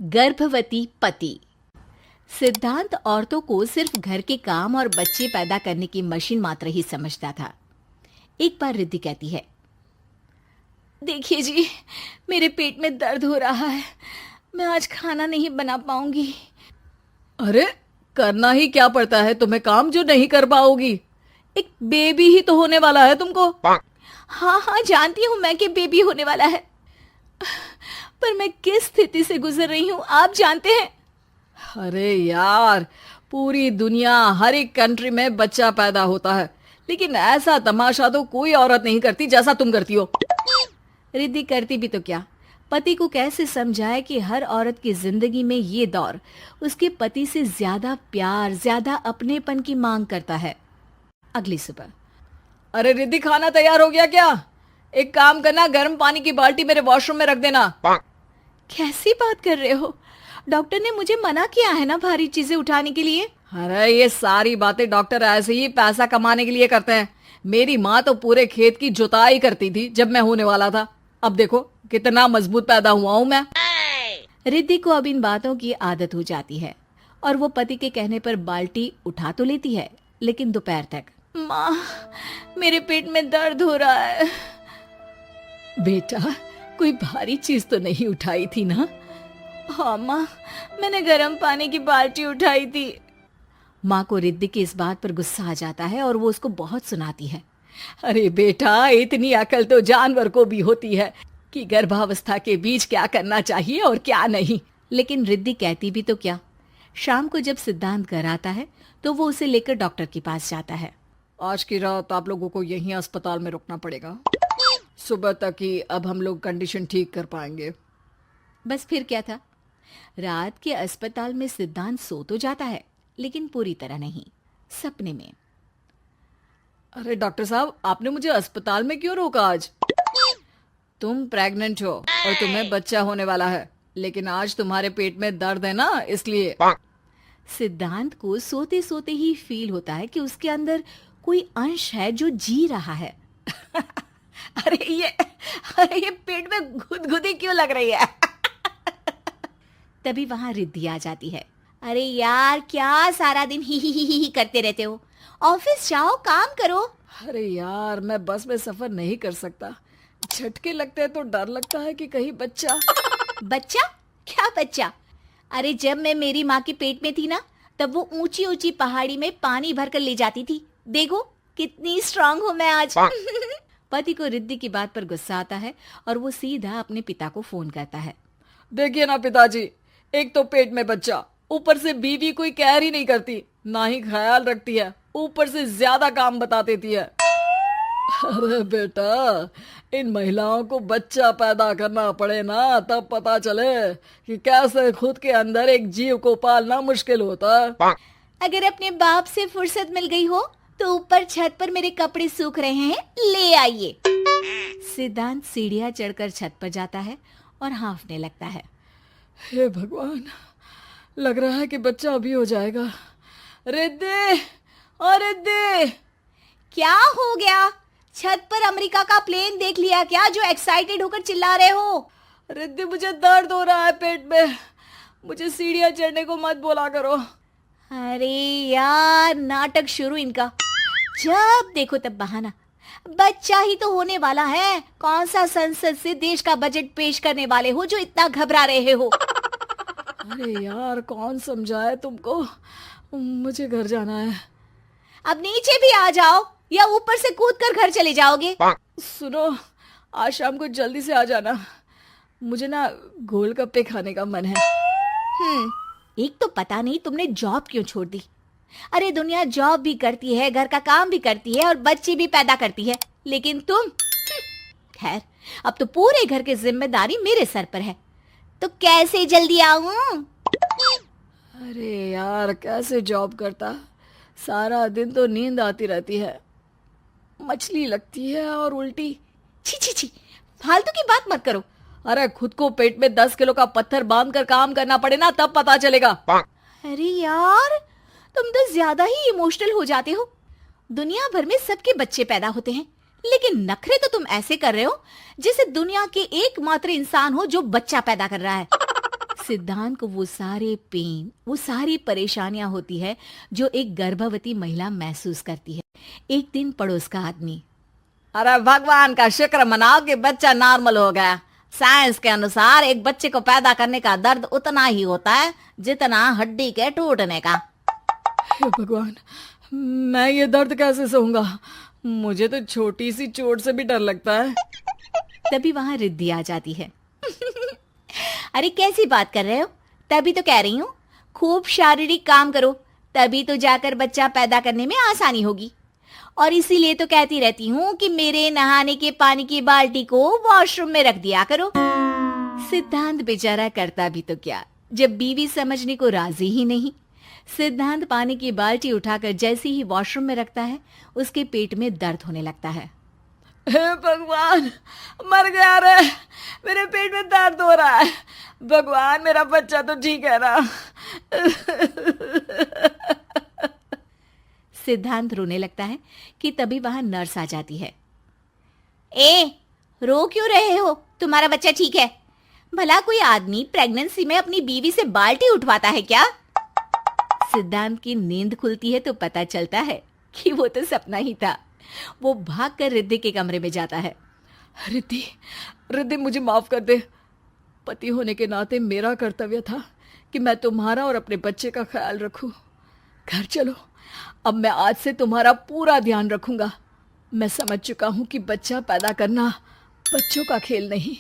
गर्भवती पति। सिद्धांत औरतों को सिर्फ घर के काम और बच्चे पैदा करने की मशीन मात्र ही समझता था। एक बार रिद्धि कहती है, देखिए जी, मेरे पेट में दर्द हो रहा है, मैं आज खाना नहीं बना पाऊंगी। अरे करना ही क्या पड़ता है तुम्हें काम जो नहीं कर पाओगी? एक बेबी ही तो होने वाला है तुमको। हाँ हाँ, जानती हूँ मैं कि बेबी होने वाला है, पर मैं किस स्थिति से गुजर रही हूँ आप जानते हैं। अरे यार, पूरी दुनिया हर एक कंट्री में बच्चा पैदा होता है, लेकिन ऐसा तमाशा तो कोई औरत नहीं करती जैसा तुम करती हो। रिद्धि करती भी तो क्या, पति को कैसे समझाए कि हर औरत की जिंदगी में ये दौर उसके पति से ज्यादा प्यार, ज्यादा अपनेपन की मांग करता है। अगली सुबह, अरे रिद्धि, खाना तैयार हो गया क्या? एक काम करना, गर्म पानी की बाल्टी मेरे वॉशरूम में रख देना। कैसी बात कर रहे हो? डॉक्टर ने मुझे मना किया है ना भारी चीजें उठाने के लिए। अरे ये सारी बातें डॉक्टर ऐसे ही पैसा कमाने के लिए करते हैं। मेरी माँ तो पूरे खेत की जुताई करती थी जब मैं होने वाला था। अब देखो कितना मजबूत पैदा हुआ हूँ मैं। रिद्धि को अब इन बातों की आदत हो जाती है और वो पति के कहने पर बाल्टी उठा तो लेती है, लेकिन दोपहर तक, माँ मेरे पेट में दर्द हो रहा है। बेटा, कोई भारी चीज तो नहीं उठाई थी ना? हाँ माँ, मैंने गर्म पानी की बाल्टी उठाई थी। माँ को रिद्धि की इस बात पर गुस्सा आ जाता है और वो उसको बहुत सुनाती है। अरे बेटा, इतनी अकल तो जानवर को भी होती है कि गर्भावस्था के बीच क्या करना चाहिए और क्या नहीं। लेकिन रिद्धि कहती भी तो क्या। शाम को जब सिद्धांत घर आता है तो वो उसे लेकर डॉक्टर के पास जाता है। आज की रात आप लोगों को यहीं अस्पताल में रुकना पड़ेगा, सुबह तक ही अब हम लोग कंडीशन ठीक कर पाएंगे। बस फिर क्या था, रात के अस्पताल में सिद्धांत सो तो जाता है, लेकिन पूरी तरह नहीं, सपने में। अरे डॉक्टर साहब, आपने मुझे अस्पताल में क्यों रोका आज? तुम प्रेग्नेंट हो और तुम्हें बच्चा होने वाला है, लेकिन आज तुम्हारे पेट में दर्द है ना, इसलिए। सिद्धांत को सोते सोते ही फील होता है कि उसके अंदर कोई अंश है जो जी रहा है। अरे ये पेट में गुदगुदी क्यों लग रही है? तभी वहां रिद्धि आ जाती है। अरे यार, क्या सारा दिन ही करते रहते हो, ऑफिस जाओ, काम करो। अरे यार, मैं बस में सफर नहीं कर सकता, झटके लगते हैं तो डर लगता है कि कहीं बच्चा। बच्चा? क्या बच्चा? अरे जब मैं मेरी माँ के पेट में थी ना, तब वो ऊंची ऊंची पहाड़ी में पानी भर कर ले जाती थी। देखो कितनी स्ट्रांग हूँ मैं आज। पति को रिद्धि की बात पर गुस्सा आता है और वो सीधा अपने पिता को फोन करता है। देखिए ना पिताजी, एक तो पेट में बच्चा, ऊपर से बीवी कोई केयर ही नहीं करती, ना ही ख्याल रखती है, ऊपर से ज्यादा काम बता देती है। अरे बेटा, इन महिलाओं को बच्चा पैदा करना पड़े ना, तब पता चले कि कैसे खुद के अंदर एक जीव को पालना मुश्किल होता है। अगर अपने बाप से फुर्सत मिल गई हो तो ऊपर छत पर मेरे कपड़े सूख रहे हैं, ले आइए। सिद्धांत सीढ़ियां चढ़कर छत पर जाता है और हाँफने लगता है। हे भगवान, लग रहा है कि बच्चा अभी हो जाएगा। रिद्धि, और रिद्धि। क्या हो गया? छत पर अमेरिका का प्लेन देख लिया क्या जो एक्साइटेड होकर चिल्ला रहे हो? रिद्धि, मुझे दर्द हो रहा है पेट में, मुझे सीढ़ियां चढ़ने को मत बोला करो। अरे यार, नाटक शुरू इनका, जब देखो तब बहाना। बच्चा ही तो होने वाला है, कौन सा संसद से देश का बजट पेश करने वाले हो जो इतना घबरा रहे हो? अरे यार, कौन समझाए तुमको, मुझे घर जाना है। अब नीचे भी आ जाओ या ऊपर से कूदकर घर चले जाओगे? सुनो, आज शाम को जल्दी से आ जाना, मुझे ना गोलगप्पे खाने का मन है। एक तो पता नहीं तुमने जॉब क्यों छोड़ दी। अरे दुनिया जॉब भी करती है, घर का काम भी करती है और बच्चे भी पैदा करती है, लेकिन तुम, खैर अब तो पूरे घर की जिम्मेदारी मेरे सर पर है, तो कैसे जल्दी आऊं? अरे यार, कैसे जॉब करता, सारा दिन तो नींद आती रहती है, मछली लगती है और उल्टी। छी छी छी, फालतू की बात मत करो। अरे खुद को पेट में 10 किलो का पत्थर बांध कर काम करना पड़े ना, तब पता चलेगा। अरे यार, तुम तो ज्यादा ही इमोशनल हो जाते हो। दुनिया भर में सबके बच्चे पैदा होते हैं, लेकिन नखरे तो तुम ऐसे कर रहे हो जैसे दुनिया के एकमात्र इंसान हो जो बच्चा पैदा कर रहा है। सिद्धांत को वो सारे पेन, वो सारी परेशानियां होती है जो एक गर्भवती महिला महसूस करती है। एक दिन पड़ोस का आदमी, अरे भगवान का शुक्र मनाओ कि बच्चा नॉर्मल हो गया। साइंस के अनुसार एक बच्चे को पैदा करने का दर्द उतना ही होता है जितना हड्डी के टूटने का। हे भगवान, मैं ये दर्द कैसे सहूंगा? मुझे तो छोटी सी चोट से भी डर लगता है। तभी वहां रिद्धि आ जाती है। अरे कैसी बात कर रहे हो? तभी तो कह रही हूँ, खूब शारीरिक काम करो, तभी तो जाकर बच्चा पैदा करने में आसानी होगी। और इसीलिए तो कहती रहती हूँ कि मेरे नहाने के पानी की बाल्टी को वॉशरूम में रख दिया करो। सिद्धांत बेचारा करता भी तो क्या, जब बीवी समझने को राजी ही नहीं। सिद्धांत पानी की बाल्टी उठाकर जैसे ही वॉशरूम में रखता है, उसके पेट में दर्द होने लगता है। हे भगवान, मर गया रे, मेरे पेट में दर्द हो रहा है। भगवान, मेरा बच्चा तो ठीक है ना? सिद्धांत रोने लगता है कि तभी वहां नर्स आ जाती है। ए, रो क्यों रहे हो? तुम्हारा बच्चा ठीक है। भला कोई आदमी प्रेगनेंसी में अपनी बीवी से बाल्टी उठवाता है क्या? सिद्धांत की नींद खुलती है तो पता चलता है कि वो तो सपना ही था। वो भागकर रिद्धि के कमरे में जाता है। रिद्धि, रिद्धि मुझे माफ कर दे। पति होने के नाते मेरा कर्तव्य था कि मैं तुम्हारा और अपने बच्चे का ख्याल रखूं। घर चलो, अब मैं आज से तुम्हारा पूरा ध्यान रखूंगा। मैं समझ चुका हूं कि बच्चा पैदा करना बच्चों का खेल नहीं।